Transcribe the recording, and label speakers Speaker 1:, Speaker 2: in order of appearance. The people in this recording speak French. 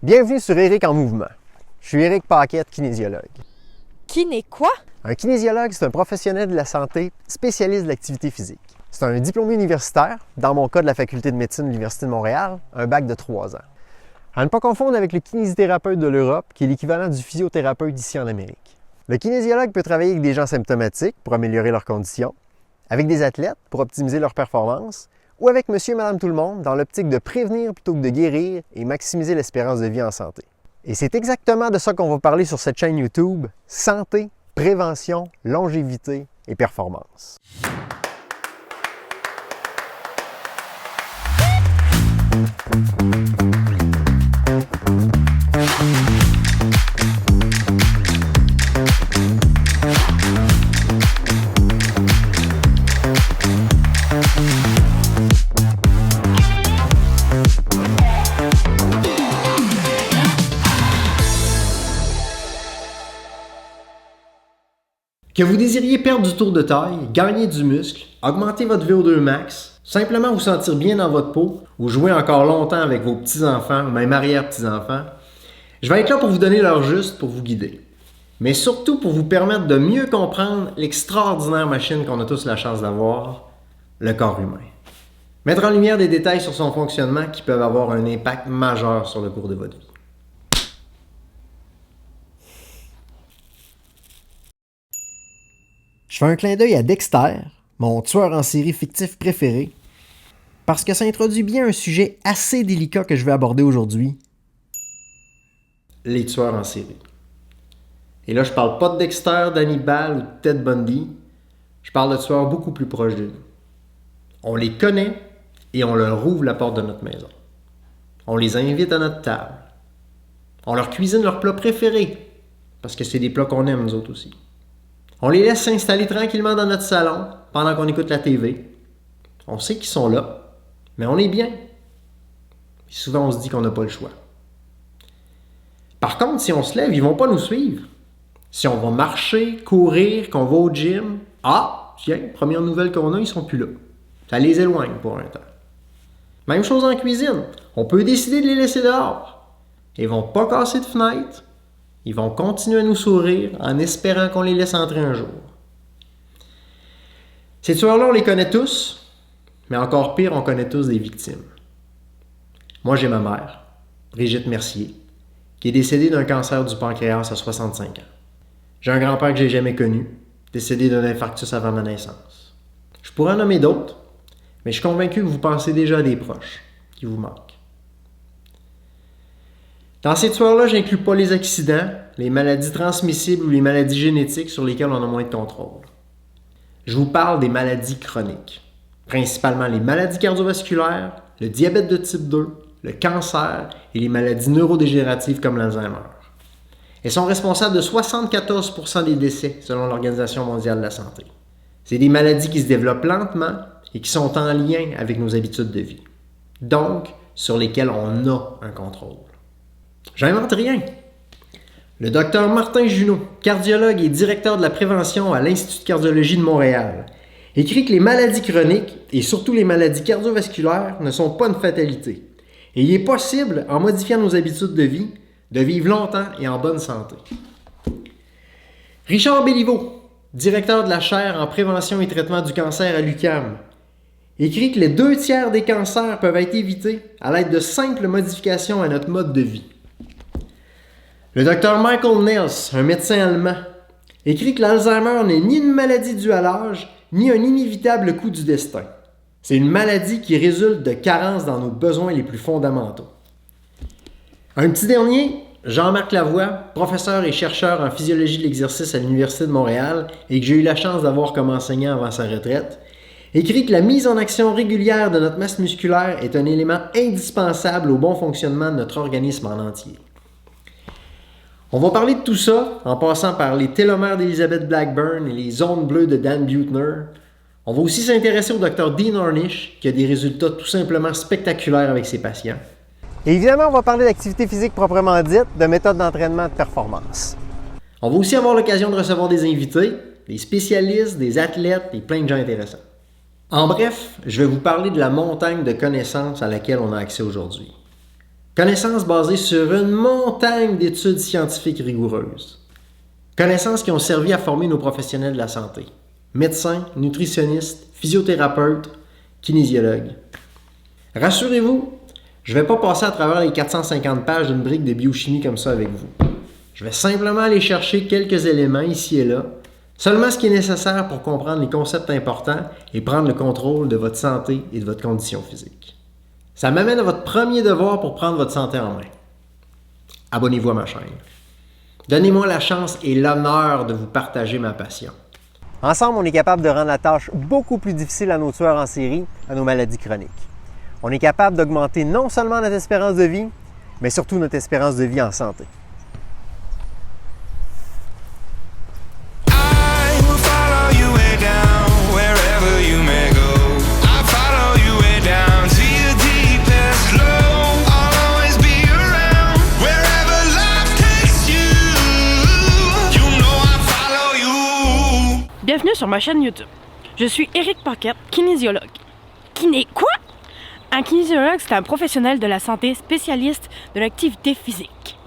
Speaker 1: Bienvenue sur Éric en mouvement. Je suis Éric Paquette, kinésiologue.
Speaker 2: Kiné quoi?
Speaker 1: Un kinésiologue, c'est un professionnel de la santé spécialiste de l'activité physique. C'est un diplômé universitaire, dans mon cas de la faculté de médecine de l'Université de Montréal, un bac de 3 ans. À ne pas confondre avec le kinésithérapeute de l'Europe, qui est l'équivalent du physiothérapeute ici en Amérique. Le kinésiologue peut travailler avec des gens symptomatiques pour améliorer leurs conditions, avec des athlètes pour optimiser leur performance, ou avec monsieur et madame tout le monde dans l'optique de prévenir plutôt que de guérir et maximiser l'espérance de vie en santé. Et c'est exactement de ça qu'on va parler sur cette chaîne YouTube, santé, prévention, longévité et performance. Que vous désiriez perdre du tour de taille, gagner du muscle, augmenter votre VO2 max, simplement vous sentir bien dans votre peau ou jouer encore longtemps avec vos petits-enfants ou même arrière-petits-enfants, je vais être là pour vous donner l'heure juste pour vous guider. Mais surtout pour vous permettre de mieux comprendre l'extraordinaire machine qu'on a tous la chance d'avoir, le corps humain. Mettre en lumière des détails sur son fonctionnement qui peuvent avoir un impact majeur sur le cours de votre vie. Je fais un clin d'œil à Dexter, mon tueur en série fictif préféré, parce que ça introduit bien un sujet assez délicat que je vais aborder aujourd'hui. Les tueurs en série. Et là, je parle pas de Dexter, d'Hannibal ou de Ted Bundy, je parle de tueurs beaucoup plus proches de nous. On les connaît et on leur ouvre la porte de notre maison. On les invite à notre table. On leur cuisine leurs plats préférés, parce que c'est des plats qu'on aime nous autres aussi. On les laisse s'installer tranquillement dans notre salon pendant qu'on écoute la TV. On sait qu'ils sont là, mais on est bien. Et souvent, on se dit qu'on n'a pas le choix. Par contre, si on se lève, ils ne vont pas nous suivre. Si on va marcher, courir, qu'on va au gym, tiens, première nouvelle qu'on a, ils ne sont plus là. Ça les éloigne pour un temps. Même chose en cuisine. On peut décider de les laisser dehors. Ils ne vont pas casser de fenêtre. Ils vont continuer à nous sourire en espérant qu'on les laisse entrer un jour. Ces tueurs-là, on les connaît tous, mais encore pire, on connaît tous des victimes. Moi, j'ai ma mère, Brigitte Mercier, qui est décédée d'un cancer du pancréas à 65 ans. J'ai un grand-père que j'ai jamais connu, décédé d'un infarctus avant ma naissance. Je pourrais en nommer d'autres, mais je suis convaincu que vous pensez déjà à des proches qui vous manquent. Dans ces tueurs-là, je n'inclus pas les accidents, les maladies transmissibles ou les maladies génétiques sur lesquelles on a moins de contrôle. Je vous parle des maladies chroniques, principalement les maladies cardiovasculaires, le diabète de type 2, le cancer et les maladies neurodégénératives comme l'Alzheimer. Elles sont responsables de 74% des décès selon l'Organisation mondiale de la santé. C'est des maladies qui se développent lentement et qui sont en lien avec nos habitudes de vie, donc sur lesquelles on a un contrôle. J'invente rien. Le docteur Martin Junot, cardiologue et directeur de la prévention à l'Institut de cardiologie de Montréal, écrit que les maladies chroniques, et surtout les maladies cardiovasculaires, ne sont pas une fatalité. Et il est possible, en modifiant nos habitudes de vie, de vivre longtemps et en bonne santé. Richard Béliveau, directeur de la chaire en prévention et traitement du cancer à l'UQAM, écrit que les 2/3 des cancers peuvent être évités à l'aide de simples modifications à notre mode de vie. Le docteur Michael Nels, un médecin allemand, écrit que l'Alzheimer n'est ni une maladie due à l'âge, ni un inévitable coup du destin. C'est une maladie qui résulte de carences dans nos besoins les plus fondamentaux. Un petit dernier, Jean-Marc Lavoie, professeur et chercheur en physiologie de l'exercice à l'Université de Montréal et que j'ai eu la chance d'avoir comme enseignant avant sa retraite, écrit que la mise en action régulière de notre masse musculaire est un élément indispensable au bon fonctionnement de notre organisme en entier. On va parler de tout ça en passant par les télomères d'Elizabeth Blackburn et les zones bleues de Dan Buettner. On va aussi s'intéresser au Dr Dean Ornish qui a des résultats tout simplement spectaculaires avec ses patients. Et évidemment, on va parler d'activité physique proprement dite, de méthodes d'entraînement de performance. On va aussi avoir l'occasion de recevoir des invités, des spécialistes, des athlètes et plein de gens intéressants. En bref, je vais vous parler de la montagne de connaissances à laquelle on a accès aujourd'hui. Connaissances basées sur une montagne d'études scientifiques rigoureuses. Connaissances qui ont servi à former nos professionnels de la santé. Médecins, nutritionnistes, physiothérapeutes, kinésiologues. Rassurez-vous, je ne vais pas passer à travers les 450 pages d'une brique de biochimie comme ça avec vous. Je vais simplement aller chercher quelques éléments ici et là, seulement ce qui est nécessaire pour comprendre les concepts importants et prendre le contrôle de votre santé et de votre condition physique. Ça m'amène à votre premier devoir pour prendre votre santé en main. Abonnez-vous à ma chaîne. Donnez-moi la chance et l'honneur de vous partager ma passion. Ensemble, on est capable de rendre la tâche beaucoup plus difficile à nos tueurs en série, à nos maladies chroniques. On est capable d'augmenter non seulement notre espérance de vie, mais surtout notre espérance de vie en santé.
Speaker 3: Bienvenue sur ma chaîne YouTube. Je suis Éric Paquette, kinésiologue. Kiné quoi? Un kinésiologue, c'est un professionnel de la santé spécialiste de l'activité physique.